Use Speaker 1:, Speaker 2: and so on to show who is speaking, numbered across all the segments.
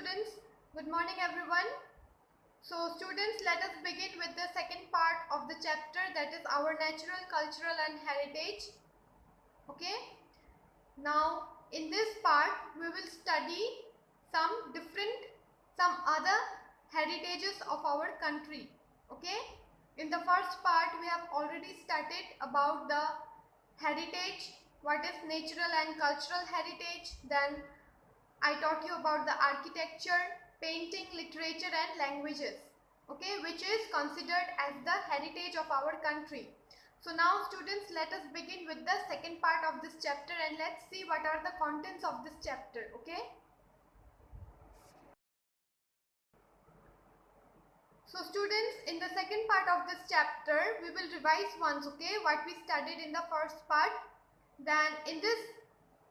Speaker 1: students, good morning everyone. So students, let us begin with the second part of the chapter, that is our natural, cultural and heritage. Okay. Now in this part we will study some other heritages of our country. Okay. In the first part we have already studied about the heritage, what is natural and cultural heritage. Then I taught you about the architecture, painting, literature and languages, okay, which is considered as the heritage of our country. So now students, let us begin with the second part of this chapter and let's see what are the contents of this chapter, okay. So students, in the second part of this chapter, we will revise once, okay, what we studied in the first part. Then in this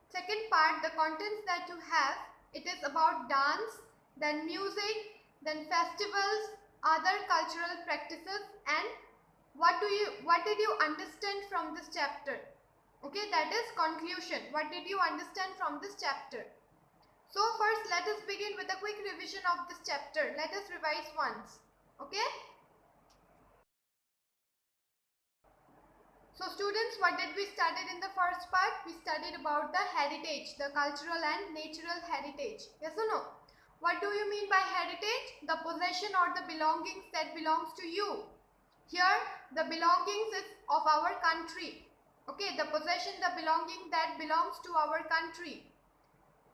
Speaker 1: second part, the contents that you have, it is about dance, then music, then festivals, other cultural practices, and what did you understand from this chapter? Okay, that is conclusion. What did you understand from this chapter? So first let us begin with a quick revision of this chapter. Let us revise once. Okay. So students, what did we study in the first part? We studied about the heritage, the cultural and natural heritage. Yes or no? What do you mean by heritage? The possession or the belongings that belongs to you. Here, the belongings is of our country. Okay, the possession, the belonging that belongs to our country.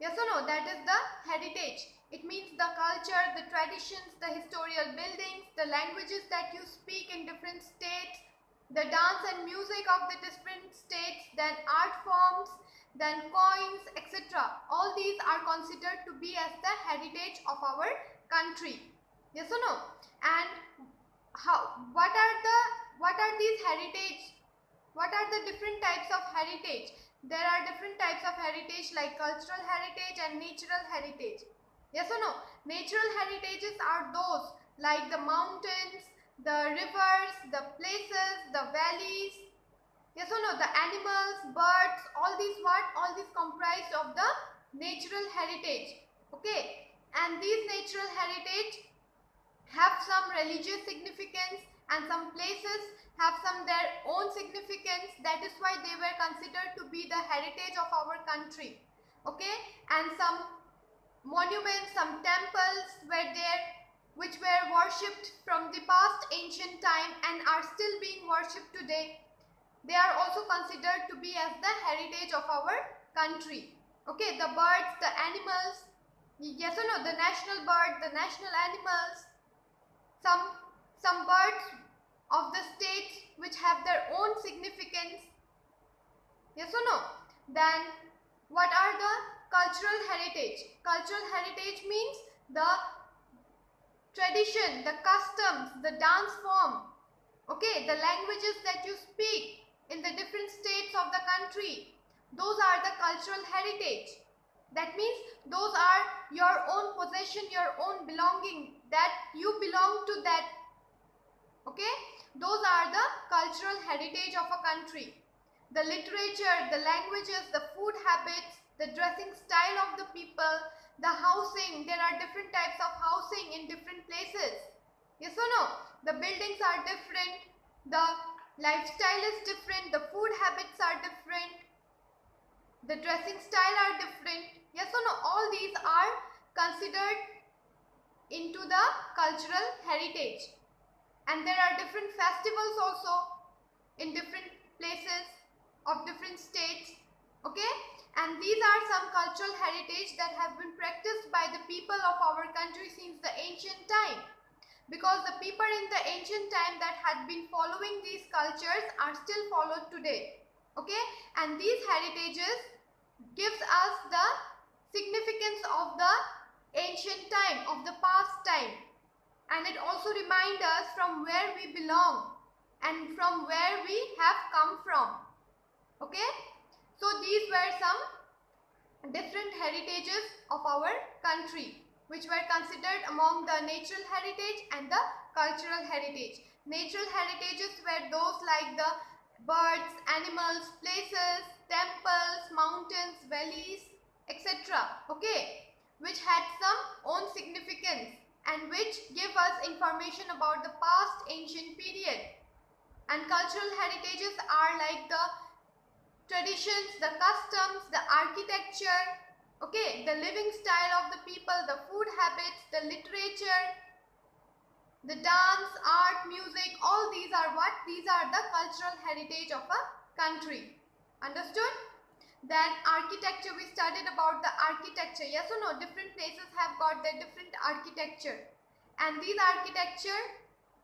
Speaker 1: Yes or no? That is the heritage. It means the culture, the traditions, the historical buildings, the languages that you speak in different states, the dance and music of the different states, then art forms, then coins, etc. All these are considered to be as the heritage of our country. Yes or no? And what are these heritage? What are the different types of heritage? There are different types of heritage like cultural heritage and natural heritage. Yes or no? Natural heritages are those like the mountains, the rivers, the places, the valleys, yes or no, the animals, birds, all these comprised of the natural heritage. Okay, and these natural heritage have some religious significance and some places have some their own significance. That is why they were considered to be the heritage of our country. Okay, and some monuments, some temples were there which were worshipped from the past ancient time and are still being worshipped today. They are also considered to be as the heritage of our country. Okay, the birds, the animals, yes or no, the national bird, the national animals, some birds of the states which have their own significance. Yes or no? Then what are the cultural heritage? Cultural heritage means the tradition, the customs, the dance form, okay, the languages that you speak in the different states of the country. Those are the cultural heritage. That means those are your own possession, your own belonging, that you belong to that. Okay, those are the cultural heritage of a country. The literature, the languages, the food habits, the dressing style of the people, the housing, there are different types of housing in different places. Yes or no? The buildings are different, the lifestyle is different, the food habits are different, the dressing style are different. Yes or no? All these are considered into the cultural heritage. And there are different festivals also in different places of different states. Okay, and these are some cultural heritage that have been practiced by the people of our country since the ancient time, because the people in the ancient time that had been following these cultures are still followed today. Okay, and these heritages gives us the significance of the ancient time, of the past time, and it also reminds us from where we belong and from where we have come from. Okay, so these were some different heritages of our country which were considered among the natural heritage and the cultural heritage. Natural heritages were those like the birds, animals, places, temples, mountains, valleys, etc. Okay, which had some own significance and which give us information about the past ancient period. And cultural heritages are like the traditions, the customs, the architecture, okay, the living style of the people, the food habits, the literature, the dance, art, music, all these are what? These are the cultural heritage of a country. Understood? Then architecture, we studied about the architecture. Yes or no? Different places have got their different architecture. And these architecture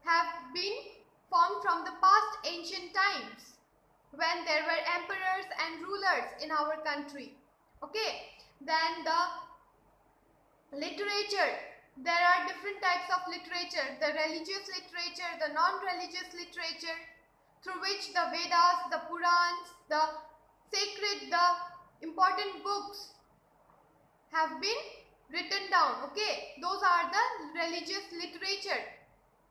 Speaker 1: have been formed from the past ancient times when there were emperors and rulers in our country. Okay. Then the literature. There are different types of literature. The religious literature, the non-religious literature, through which the Vedas, the Purans, the sacred, the important books have been written down. Okay, those are the religious literature.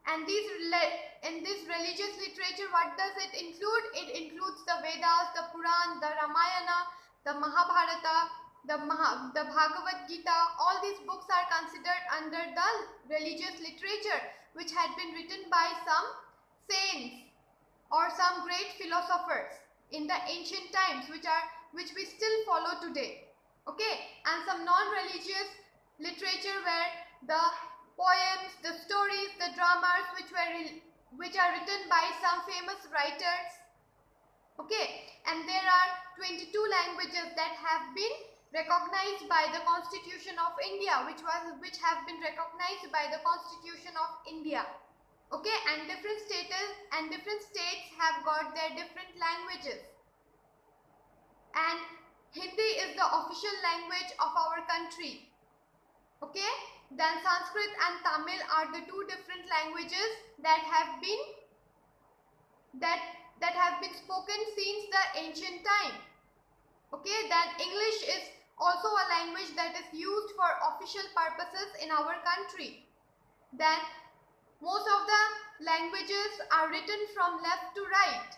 Speaker 1: And in this religious literature, what does it include? It includes the Vedas, the Puran, the Ramayana, the Mahabharata, the Bhagavad Gita. All these books are considered under the religious literature, which had been written by some saints or some great philosophers in the ancient times, which we still follow today. Okay, and some non-religious literature where the poems, the stories, the dramas which are written by some famous writers. Okay, and there are 22 languages that have been recognized by the Constitution of India, which have been recognized by the Constitution of India. Okay, and different states have got their different languages. And Hindi is the official language of our country. Okay, then Sanskrit and Tamil are the two different languages that have been spoken since the ancient time. Okay, then English is also a language that is used for official purposes in our country. Then most of the languages are written from left to right.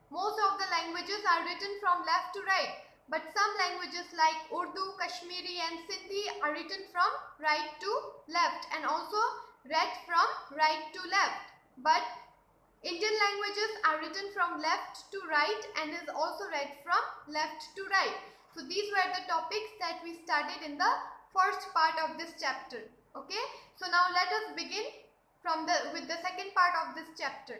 Speaker 1: Most of the languages are written from left to right. But some languages like Urdu, Kashmiri and Sindhi are written from right to left and also read from right to left. But Indian languages are written from left to right and is also read from left to right. So these were the topics that we studied in the first part of this chapter. Okay. So now let us begin with the second part of this chapter.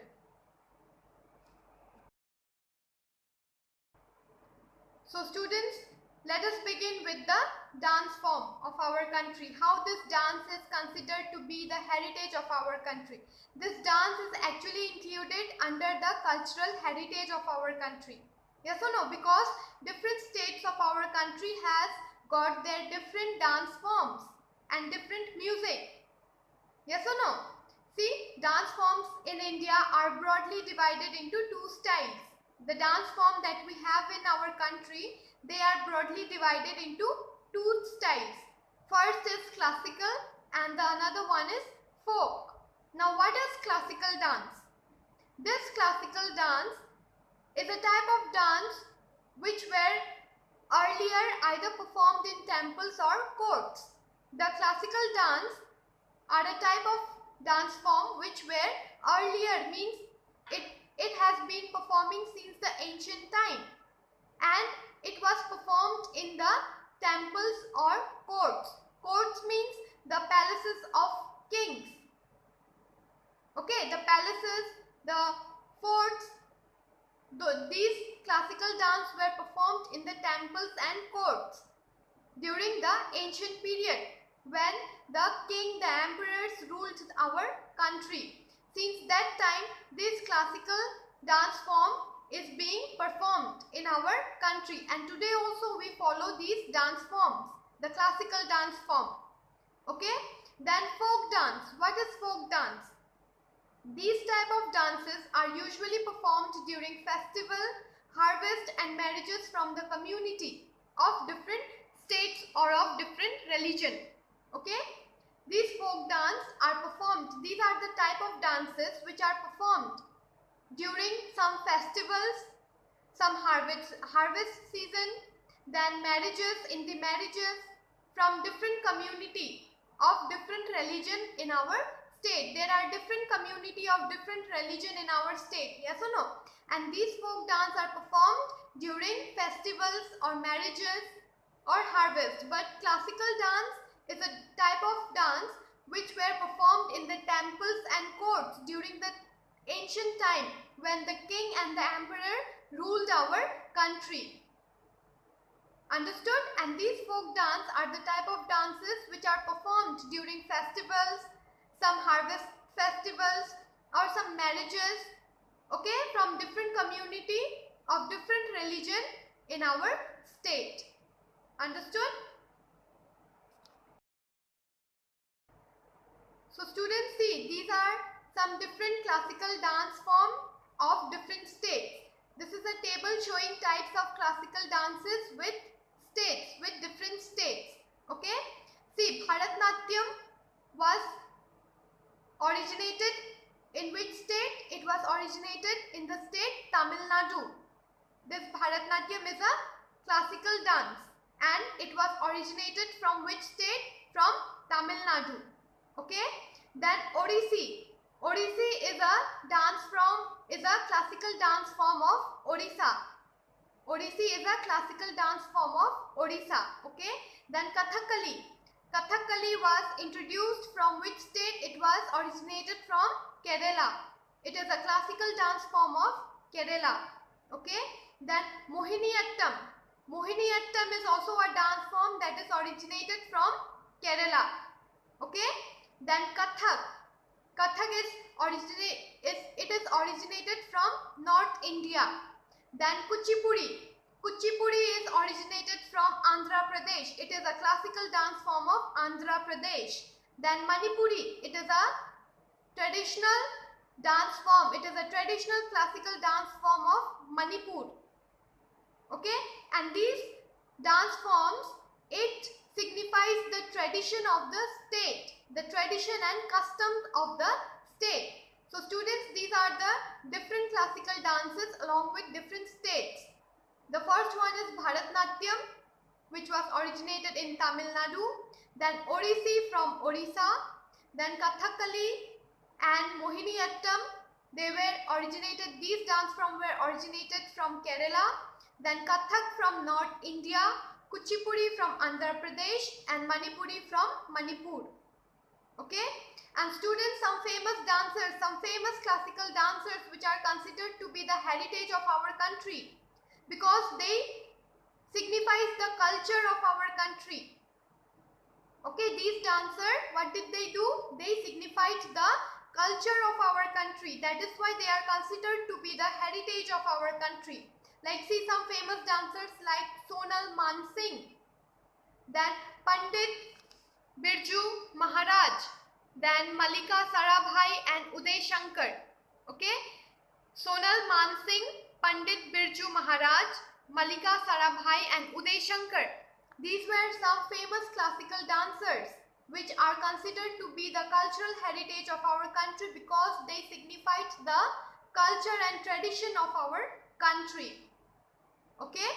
Speaker 1: So students, let us begin with the dance form of our country. How this dance is considered to be the heritage of our country. This dance is actually included under the cultural heritage of our country. Yes or no? Because different states of our country has got their different dance forms and different music. Yes or no? See, dance forms in India are broadly divided into two styles. The dance form that we have in our country, they are broadly divided into two styles. First is classical and the another one is folk. Now what is classical dance? This classical dance is a type of dance which were earlier either performed in temples or courts. The classical dance are a type of dance form which were earlier, means it has been performing since the ancient time and it was performed in the temples or courts. Courts means the palaces of kings. Okay, the palaces, the forts, these classical dance were performed in the temples and courts during the ancient period when the king, the emperors ruled our country. Since that time, this classical dance form is being performed in our country, and today also we follow these dance forms, the classical dance form. Okay, then folk dance. What is folk dance? These type of dances are usually performed during festival, harvest and marriages from the community of different states or of different religion. Okay, these folk dance are performed. These are the type of dances which are performed during some festivals, some harvest season, then marriages, in the marriages, from different community of different religion in our state. There are different community of different religion in our state. Yes or no? And these folk dance are performed during festivals or marriages or harvest. But classical dance is a type of dance which were performed in the temples and courts during the ancient time when the king and the emperor ruled our country. Understood? And these folk dance are the type of dances which are performed during festivals, some harvest festivals or some marriages, okay, from different community of different religion in our state. Understood? So students, see, these are some different classical dance form of different states. This is a table showing types of classical dances with states, with different states. Okay? See, Bharatnatyam was originated in which state? It was originated in the state Tamil Nadu. This Bharatnatyam is a classical dance and it was originated from which state? From Tamil Nadu. Okay? Then Odissi. Odissi is a classical dance form of Odisha. Odissi is a classical dance form of Odisha. Okay? Then Kathakali. Kathakali was introduced from which state? It was originated from Kerala. It is a classical dance form of Kerala. Okay? Then Mohiniyattam. Mohiniyattam is also a dance form that is originated from Kerala. Okay? Then Kathak. Kathak is originated from North India. Then Kuchipudi. Kuchipudi is originated from Andhra Pradesh. It is a classical dance form of Andhra Pradesh. Then Manipuri. It is a traditional dance form. It is a traditional classical dance form of Manipur. Okay? And these dance forms, it signifies the tradition of the state, the tradition and customs of the state. So students, these are the different classical dances along with different states. The first one is Bharatnatyam, which was originated in Tamil Nadu. Then Odissi from Odisha. Then Kathakali and Mohiniyattam. These dance forms were originated from Kerala. Then Kathak from North India. Kuchipudi from Andhra Pradesh and Manipuri from Manipur. Okay? And students, some famous dancers, some famous classical dancers which are considered to be the heritage of our country because they signifies the culture of our country. Okay, these dancers, what did they do? They signified the culture of our country. That is why they are considered to be the heritage of our country. Like see some famous dancers like Sonal Mansingh, then Pandit Birju Maharaj, then Malika Sarabhai and Uday Shankar. Okay, Sonal Mansingh, Pandit Birju Maharaj, Malika Sarabhai and Uday Shankar. These were some famous classical dancers which are considered to be the cultural heritage of our country because they signified the culture and tradition of our country. Okay?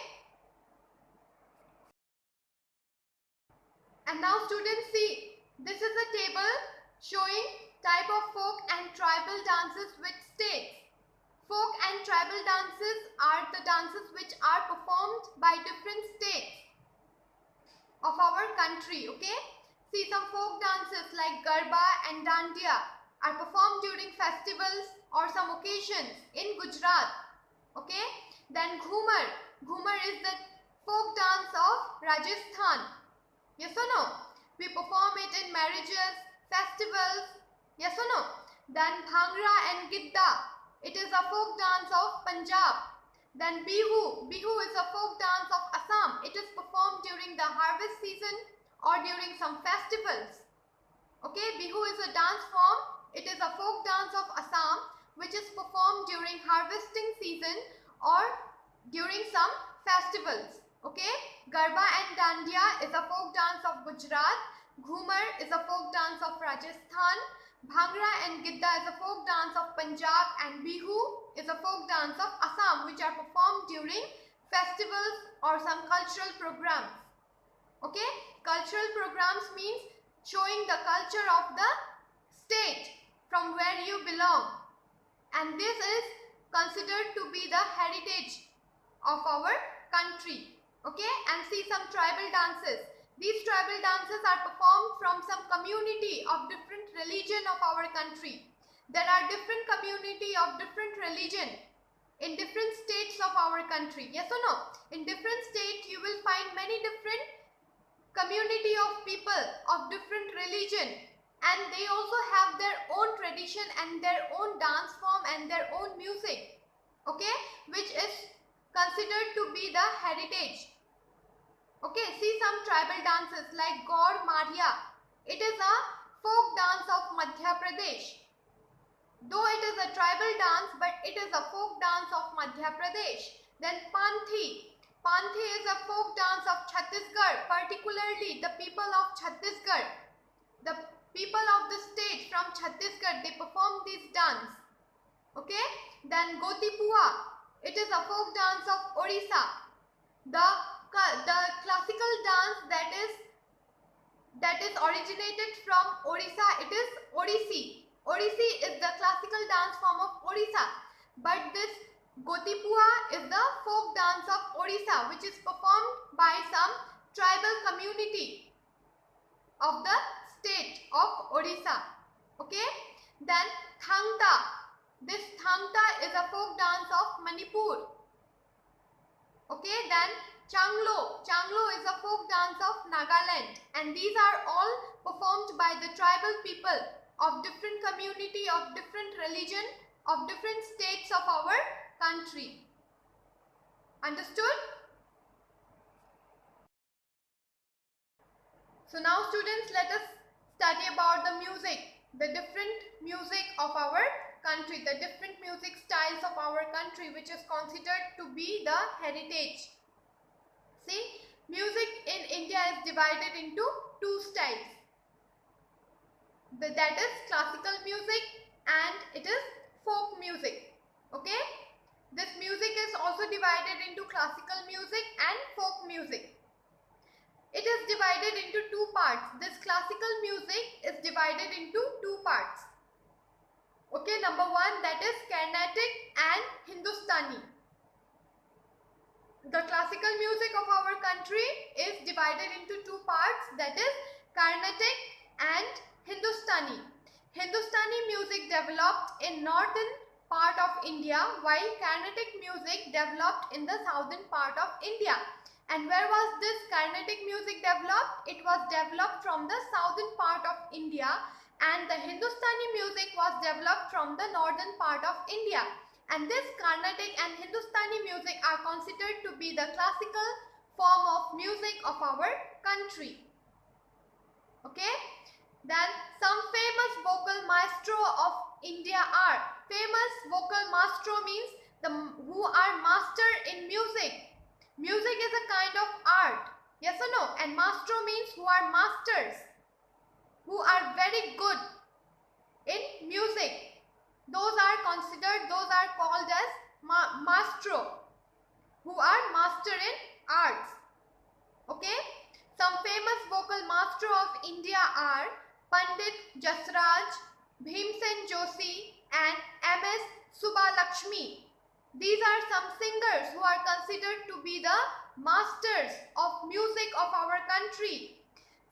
Speaker 1: And now students, see, this is a table showing type of folk and tribal dances with states. Folk and tribal dances are the dances which are performed by different states of our country. Okay? See, some folk dances like Garba and Dandiya are performed during festivals or some occasions in Gujarat. Okay? Then Ghumar. Ghumar is the folk dance of Rajasthan. Yes or no? We perform it in marriages, festivals. Yes or no? Then Bhangra and Gidda. It is a folk dance of Punjab. Then Bihu. Bihu is a folk dance of Assam. It is performed during the harvest season or during some festivals. Okay, Bihu is a dance form. It is a folk dance of Assam which is performed during harvesting season or during some festivals. Okay, Garba and Dandiya is a folk dance of Gujarat. Ghumar is a folk dance of Rajasthan. Bhangra and Gidda is a folk dance of Punjab and Bihu is a folk dance of Assam which are performed during festivals or some cultural programs. Okay, Cultural programs means showing the culture of the state from where you belong, and this is considered to be the heritage of our country. Okay, and see some tribal dances. These tribal dances are performed from some community of different religion of our country. There are different community of different religion in different states of our country. Yes or no? In different states you will find many different community of people of different religion, and they also have their own tradition and their own dance form and their own music, okay, which is considered to be the heritage. Okay, see some tribal dances like Gaur Maria. It is a folk dance of Madhya Pradesh. Though it is a tribal dance, but it is a folk dance of Madhya Pradesh. Then Panthi. Panthi is a folk dance of Chhattisgarh, particularly the people of Chhattisgarh. The people of the state from Chhattisgarh, they perform this dance. Okay. Then Gotipua. It is a folk dance of Orissa. The classical dance that is originated from Orissa, it is Odissi. Odissi is the classical dance form of Orissa, but this Gotipua is the folk dance of Orissa, which is performed by some tribal community of the state of Orissa. Okay. Then Thangta. This Thangta is a folk dance of Manipur. Okay. Then Changlo. Changlo is a folk dance of Nagaland, and these are all performed by the tribal people of different community, of different religion, of different states of our country. Understood? So now students, let us study about the music, the different music of our country, the different music styles of our country, which is considered to be the heritage. See, music in India is divided into two styles. That is classical music and it is folk music. Okay. This music is also divided into classical music and folk music. It is divided into two parts. This classical music is divided into two parts. Okay. Number one, that is Carnatic and Hindustani. The classical music of our country is divided into two parts, that is Carnatic and Hindustani. Hindustani music developed in northern part of India, while Carnatic music developed in the southern part of India. And where was this Carnatic music developed? It was developed from the southern part of India, and the Hindustani music was developed from the northern part of India. And this Carnatic and Hindustani music are considered to be the classical form of music of our country. Okay. Then some famous vocal maestro of India are. Famous vocal maestro means who are master in music. Music is a kind of art. Yes or no? And maestro means who are masters, who are very good in music. Those are called as maestro, who are master in arts. Okay. Some famous vocal maestro of India are Pandit Jasraj, Bhimsen Joshi and M.S. Subbalakshmi. These are some singers who are considered to be the masters of music of our country.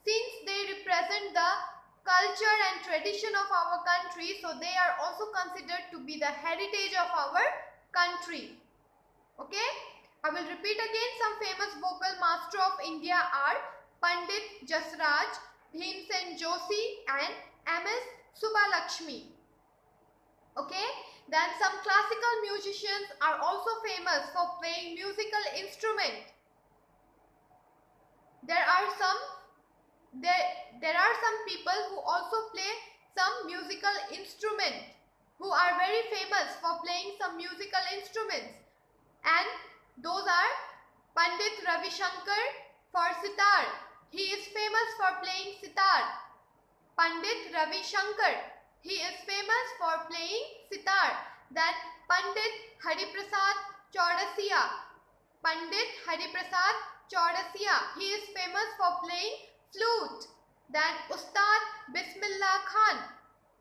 Speaker 1: Since they represent the culture and tradition of our country, so they are also considered to be the heritage of our country. Okay. I will repeat again. Some famous vocal maestro of India are Pandit Jasraj, Bhimsen Joshi and M.S. Subbalakshmi. Okay. Then some classical musicians are also famous for playing musical instrument. There are some people who also play some musical instrument, who are very famous for playing some musical instruments, and those are Pandit Ravi Shankar for sitar. He is famous for playing sitar. Pandit Ravi Shankar, he is famous for playing sitar. Then Pandit Hari Prasad Chaurasia. Pandit Hari Prasad Chaurasia, he is famous for playing Then Ustad Bismillah Khan.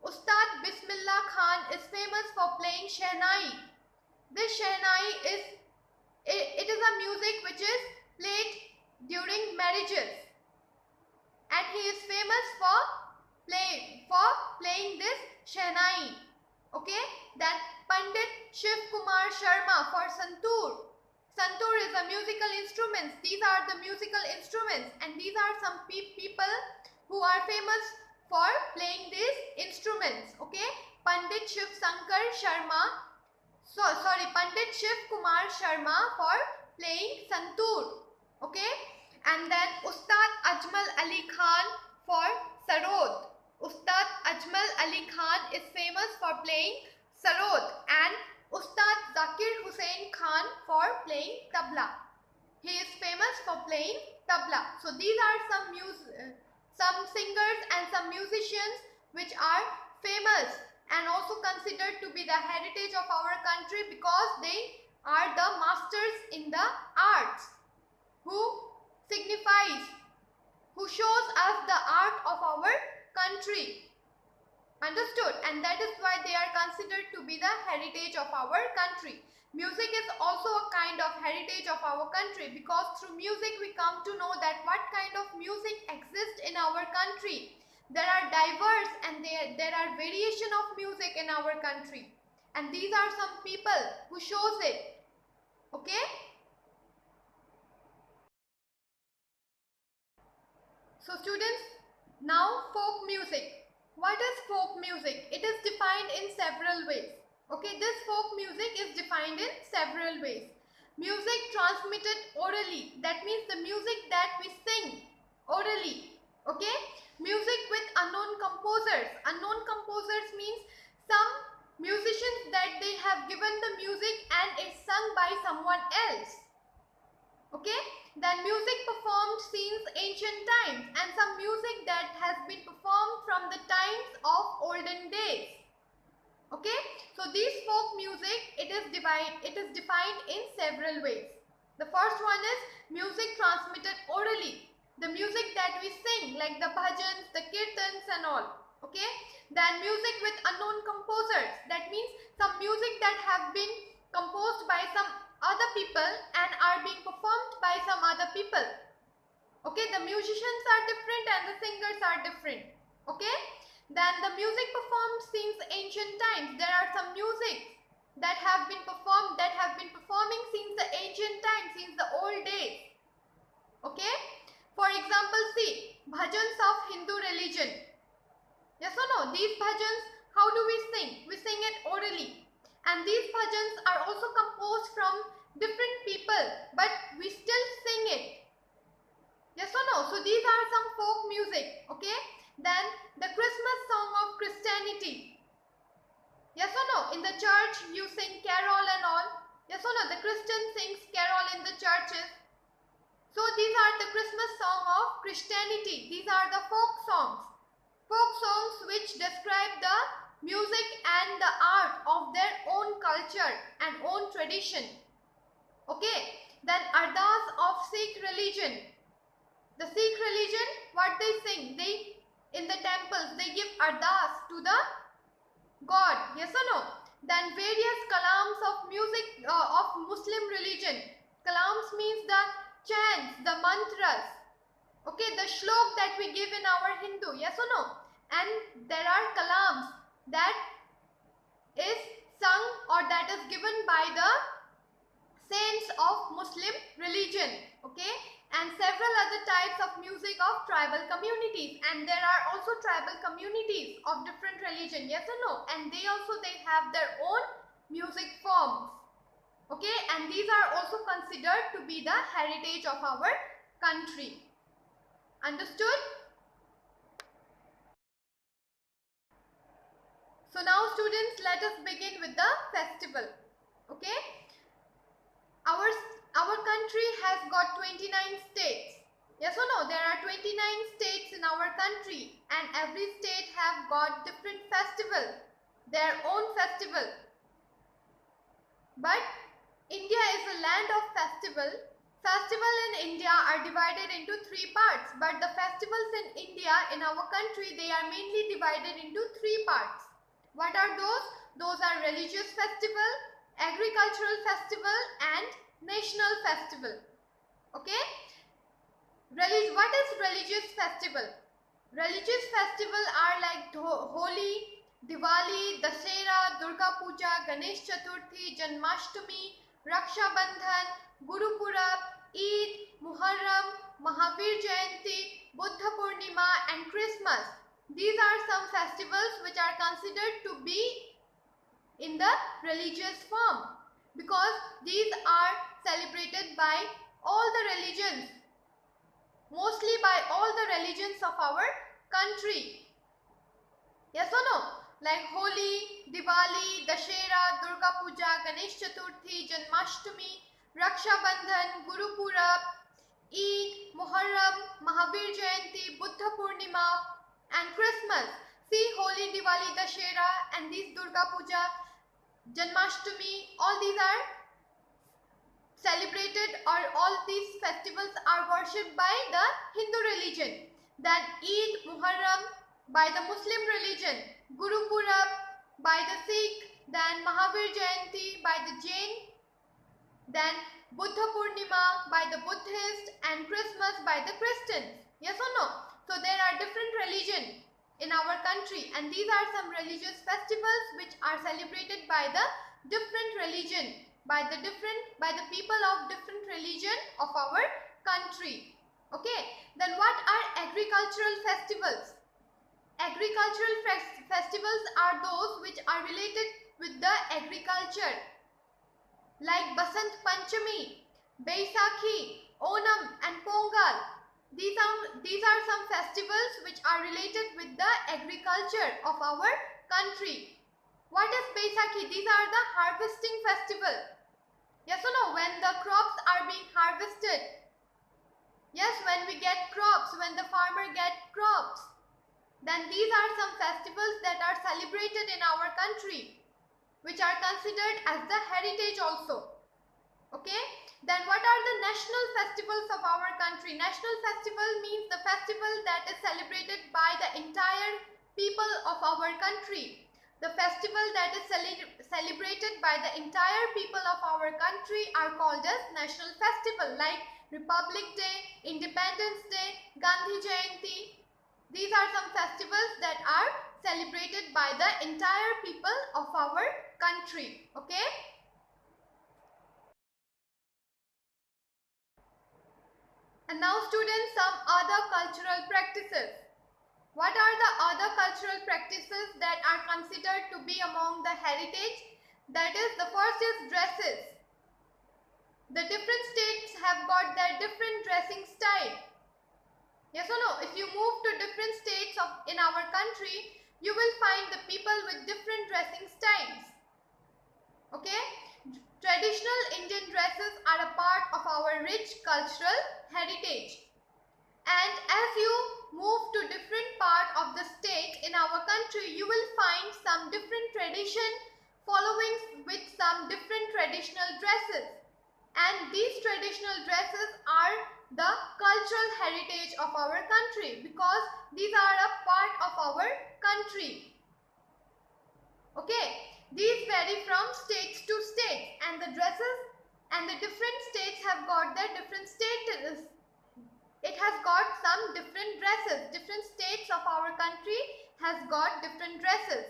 Speaker 1: Ustad Bismillah Khan is famous for playing Shehnai. This Shehnai is a music which is played during marriages, and he is famous for playing this Shehnai. Okay. Then Pandit Shiv Kumar Sharma for Santoor. Santoor is a musical instrument. These are the musical instruments, and these are some people who are famous for playing these instruments. Okay. Pandit Shiv Shankar Sharma. Pandit Shiv Kumar Sharma for playing Santoor. Okay. And then Ustad Ajmal Ali Khan for Sarod. Ustad Ajmal Ali Khan is famous for playing Sarod, and Ustad Zakir Hussain Khan for playing tabla. He is famous for playing tabla. So these are some singers and some musicians which are famous and also considered to be the heritage of our country, because they are the masters in the arts, who shows us the art of our country. Understood? And that is why they are considered to be the heritage of our country. Music is also a kind of heritage of our country, because through music we come to know that what kind of music exists in our country. There are diverse and there are variation of music in our country, and these are some people who shows it. Okay. So students, now folk music. What is folk music? It is defined in several ways. Okay, this folk music is defined in several ways. Music transmitted orally. That means the music that we sing orally. Okay. Music with unknown composers. Unknown composers means some musicians that they have given the music and it's sung by someone else. Okay. Then music performed since ancient times, and some music that has been performed from the times of olden days. Okay. So these folk music, it is defined in several ways. The first one is music transmitted orally. The music that we sing, like the bhajans, the kirtans and all. Okay. Then music with unknown composers. That means some music that have been composed by some other people and are being performed by some other people. Okay. The musicians are different and the singers are different. Okay. Then the music performed since ancient times. There are some music that have been performing since the ancient times, since the old days. Okay. For example, see, bhajans of Hindu religion. Yes or no? These bhajans, how do we sing? We sing it orally. And these bhajans are also composed from different people, but we still sing it. Yes or no? So these are some folk music. Okay. Then the Christmas song of Christianity. Yes or no? In the church you sing carol and all. Yes or no? The Christian sings carol in the churches. So these are the Christmas song of Christianity. These are the folk songs. Folk songs which describe the music and the art of their own culture and own tradition. Okay. Then Ardas of Sikh religion. The Sikh religion, what they sing? In the temples, they give Ardas to the God. Yes or no? Then various kalams of music of Muslim religion. Kalams means the chants, the mantras. Okay, the shlok that we give in our Hindu. Yes or no? And there are kalams that is sung or that is given by the saints of Muslim religion. Okay. And several other types of music of tribal communities, and there are also tribal communities of different religion. Yes or no? And they have their own music forms. Okay. And these are also considered to be the heritage of our country. Understood? So now students, let us begin with the festival. Okay. Our country has got 29 states. Yes or no? There are 29 states in our country, and every state have got different festival, their own festival. But India is a land of Festivals in India are divided into three parts, but the festivals in India, in our country, they are mainly divided into three parts. What are those? Those are religious festival, agricultural festival and national festival. Okay? What is religious festival? Religious festival are like Holi, Diwali, Dasera, Durga Puja, Ganesh Chaturthi, Janmashtami, Raksha Bandhan, Guru Purab, Eid, Muharram, Mahavir Jayanti, Buddha Purnima and Christmas. These are some festivals which are considered to be in the religious form because these are celebrated by all the religions, mostly by all the religions of our country. Yes or no? Like Holi, Diwali, Dasera, Durga Puja, Ganesh Chaturthi, Janmashtami, Raksha Bandhan, Guru Purab, Eid, Muharram, Mahavir Jayanti, Buddha Purnima and Christmas. See, Holi, Diwali, Dasera and these Durga Puja, Janmashtami, all these are celebrated, or all these festivals are worshipped by the Hindu religion. Then Eid, Muharram by the Muslim religion, Guru Purab by the Sikh, then Mahavir Jayanti by the Jain, then Buddha Purnima by the Buddhist and Christmas by the Christians. Yes or no? So there are different religions in our country and these are some religious festivals which are celebrated by the different religion, by the people of different religion of our country. Okay, then what are agricultural festivals? Agricultural festivals are those which are related with the agriculture, like Basant Panchami, Baisakhi, Onam and Pongal. These are some festivals which are related with the agriculture of our country. What is Baisakhi? These are the harvesting festival. Yes or no? When the crops are being harvested. Yes, when we get crops, when the farmer gets crops. Then these are some festivals that are celebrated in our country, which are considered as the heritage also. Okay? Then what are the national festivals of our country? National festival means the festival that is celebrated by the entire people of our country. The festival that is celebrated by the entire people of our country are called as national festival, like Republic Day, Independence Day, Gandhi Jayanti. These are some festivals that are celebrated by the entire people of our country. Okay? And now students, some other cultural practices. What are the other cultural practices that are considered to be among the heritage? That is, the first is dresses. The different states have got their different dressing style. Yes or no? If you move to different states in our country, you will find the people with different dressing styles. Okay? Traditional Indian dresses are a part of our rich cultural heritage. And as you move to different part of the state in our country, you will find some different tradition following with some different traditional dresses. And these traditional dresses are the cultural heritage of our country because these are a part of our country. Okay, these vary from states to states, and the dresses and the different states have got their different status. It has got some different dresses. Different states of our country has got different dresses,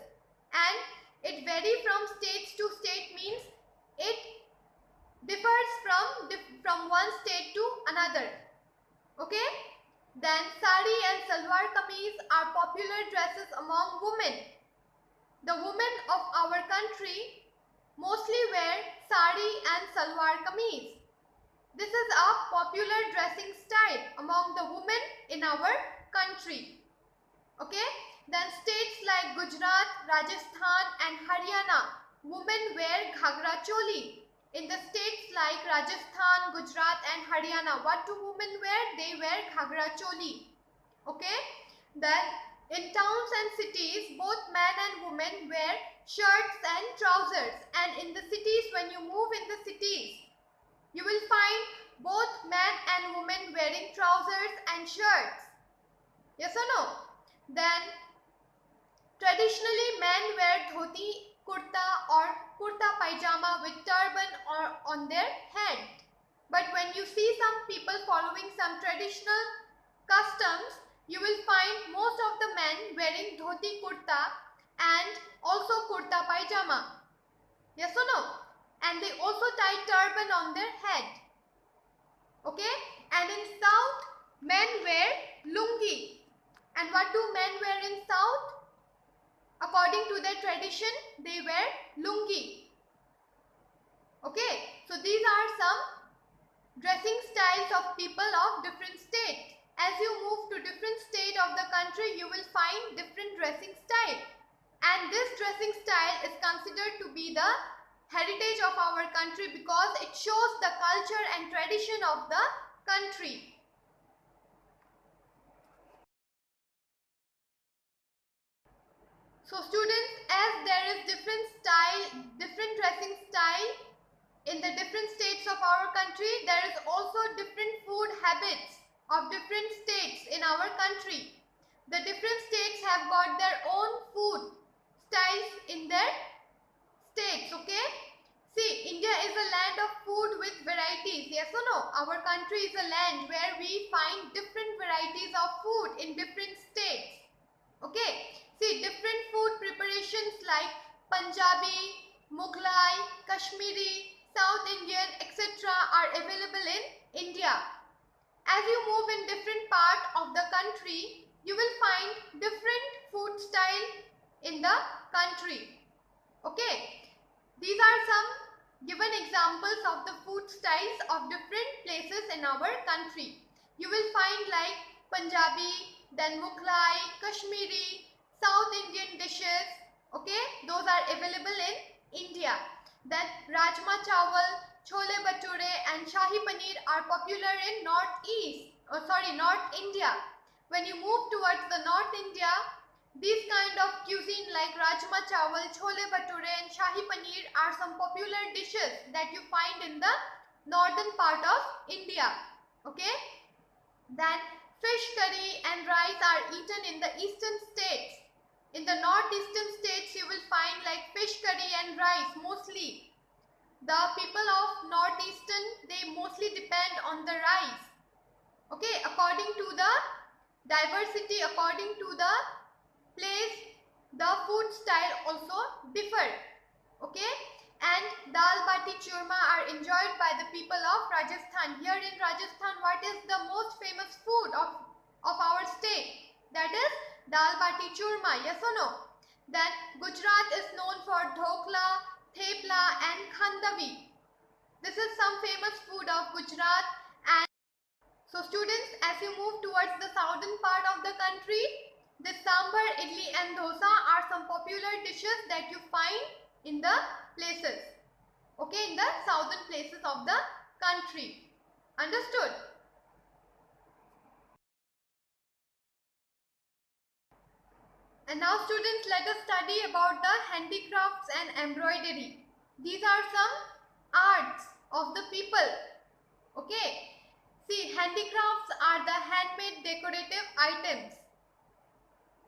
Speaker 1: and it vary from states to state means it differs from one state to another. Okay? Then sari and salwar kameez are popular dresses among women. The women of our country mostly wear sari and salwar kameez. This is a popular dressing style among the women in our country. Okay? Then states like Gujarat, Rajasthan and Haryana, women wear ghagra choli. In the states like Rajasthan, Gujarat and Haryana, what do women wear? They wear ghagra choli. Okay? Then in towns and cities, both men and women wear shirts and trousers. And in the cities, when you move in the cities, you will find both men and women wearing trousers and shirts? Yes or no? Then traditionally men wear dhoti, kurta or kurta pajama with turban or on their head. But when you see some people following some traditional customs, you will find most of the men wearing dhoti kurta and also kurta pajama. Yes or no? And they also tie turban on their head. Okay? And in South, men wear lungi. And what do men wear in South? According to their tradition, they wear lungi. Okay? So these are some dressing styles of people of different states. As you move to different state of the country, you will find different dressing style. And this dressing style is considered to be the heritage of our country because it shows the culture and tradition of the country. So students, as there is different dressing style in the different states of our country, there is also different food habits of different states in our country. The different states have got their own food styles in their states, okay? See, India is a land of food with varieties, yes or no? Our country is a land where we find different varieties of food in different states, okay? See, different food preparations like Punjabi, Mughlai, Kashmiri, South Indian, etc. are available in India. As you move in different part of the country, you will find different food style in the country. Okay, these are some given examples of the food styles of different places in our country. You will find like Punjabi, then Mughlai, Kashmiri, South Indian dishes. Okay, those are available in India. Then Rajma Chawal, Chole Bhature and Shahi Paneer are popular in North India. When you move towards the North India, these kind of cuisine like Rajma Chawal, Chole Bhature and Shahi Paneer are some popular dishes that you find in the northern part of India. Okay. Then fish curry and rice are eaten in the eastern states. In the northeastern states, you will find like fish curry and rice mostly. The people of northeastern, they mostly depend on the rice. Okay, according to the diversity, according to the place, the food style also differ. Okay, and dal bati churma are enjoyed by the people of Rajasthan. Here in Rajasthan, what is the most famous food of our state? That is dal bati churma, yes or no? Then Gujarat is known for dhokla, thepla and khandavi. This is some famous food of Gujarat. And so students, as you move towards the southern part of the country, this sambar, idli and dosa are some popular dishes that you find in the places. Okay, in the southern places of the country. Understood? And now students, let us study about the handicrafts and embroidery. These are some arts of the people. Okay. See, handicrafts are the handmade decorative items.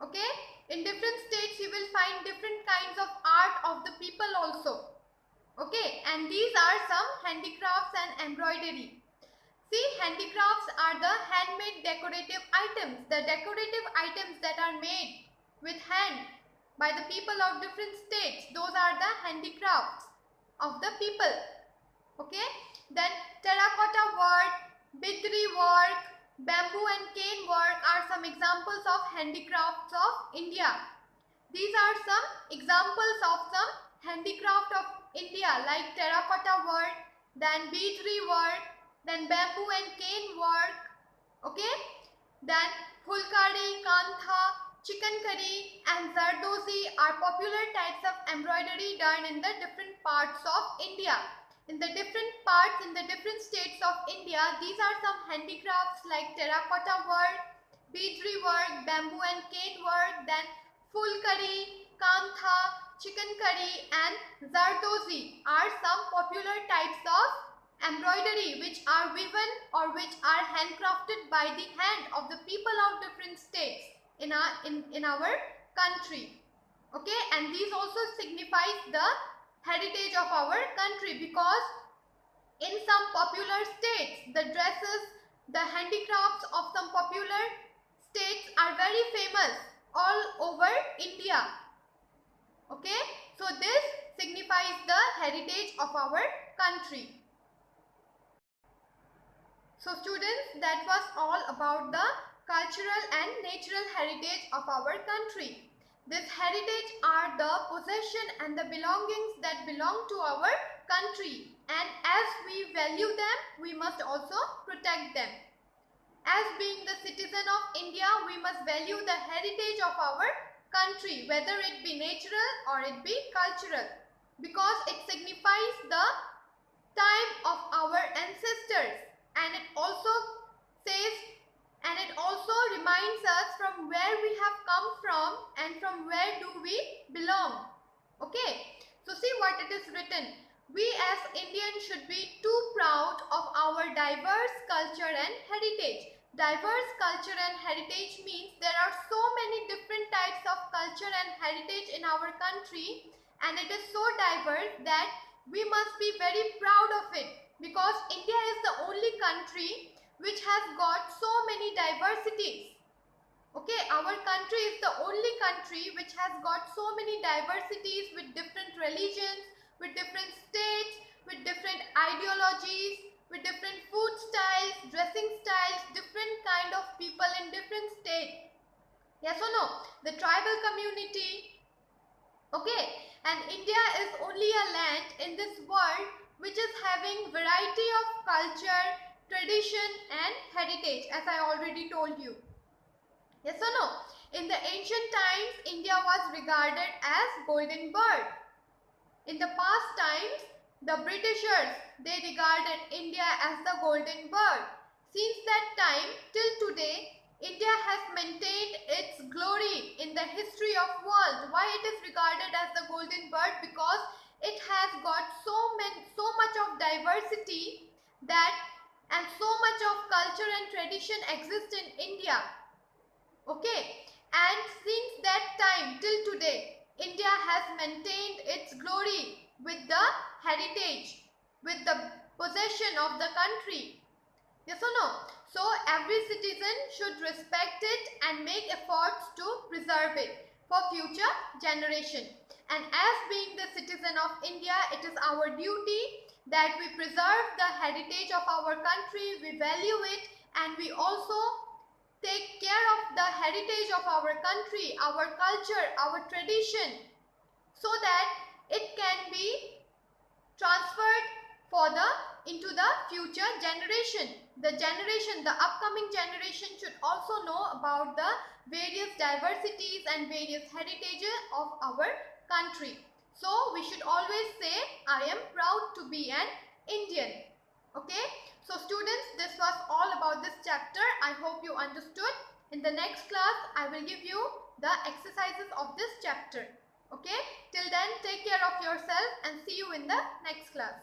Speaker 1: Okay. In different states, you will find different kinds of art of the people also. Okay. And these are some handicrafts and embroidery. See, handicrafts are the handmade decorative items. The decorative items that are made with hand by the people of different states. Those are the handicrafts of the people. Okay. Then terracotta work, bidri work, bamboo and cane work are some examples of handicrafts of India. These are some examples of some handicraft of India like terracotta work, then bidri work, then bamboo and cane work. Okay. Then fulkari, kantha, chicken curry and zardozi are popular types of embroidery done in the different parts of India. In the different parts, in the different states of India, these are some handicrafts like terracotta work, bidri work, bamboo and cane work, then fulkari, kantha, chicken curry and zardozi are some popular types of embroidery which are woven or which are handcrafted by the hand of the people of different states in our country. Okay, and these also signifies the heritage of our country, because in some popular states the dresses, the handicrafts of some popular states are very famous all over India. Okay, so this signifies the heritage of our country. So students, that was all about the cultural and natural heritage of our country. This heritage are the possession and the belongings that belong to our country, and as we value them, we must also protect them. As being the citizen of India, we must value the heritage of our country, whether it be natural or it be cultural, because it signifies the time of our ancestors, and it also says, and it also reminds us from where we have come from and from where do we belong. Okay, so see what it is written. We as Indians should be too proud of our diverse culture and heritage. Diverse culture and heritage means there are so many different types of culture and heritage in our country, and it is so diverse that we must be very proud of it, because India is the only country which has got so many diversities. Okay, our country is the only country which has got so many diversities, with different religions, with different states, with different ideologies, with different food styles, dressing styles, different kind of people in different states. Yes or no? The tribal community. Okay, and India is only a land in this world which is having variety of culture, tradition and heritage, as I already told you. Yes or no? In the ancient times, India was regarded as golden bird. In the past times, the Britishers, they regarded India as the golden bird. Since that time till today, India has maintained its glory in the history of world. Why it is regarded as the golden bird? Because it has got so much of diversity that, and so much of culture and tradition exists in India. Okay, and since that time till today, India has maintained its glory with the heritage, with the possession of the country. Yes or no? So every citizen should respect it and make efforts to preserve it for future generation. And as being the citizen of India, it is our duty that we preserve the heritage of our country, we value it, and we also take care of the heritage of our country, our culture, our tradition, so that it can be transferred into the future generation. The upcoming generation should also know about the various diversities and various heritages of our country. So we should always say, I am proud to be an Indian. Okay, so students, this was all about this chapter. I hope you understood. In the next class, I will give you the exercises of this chapter. Okay, till then, take care of yourself and see you in the next class.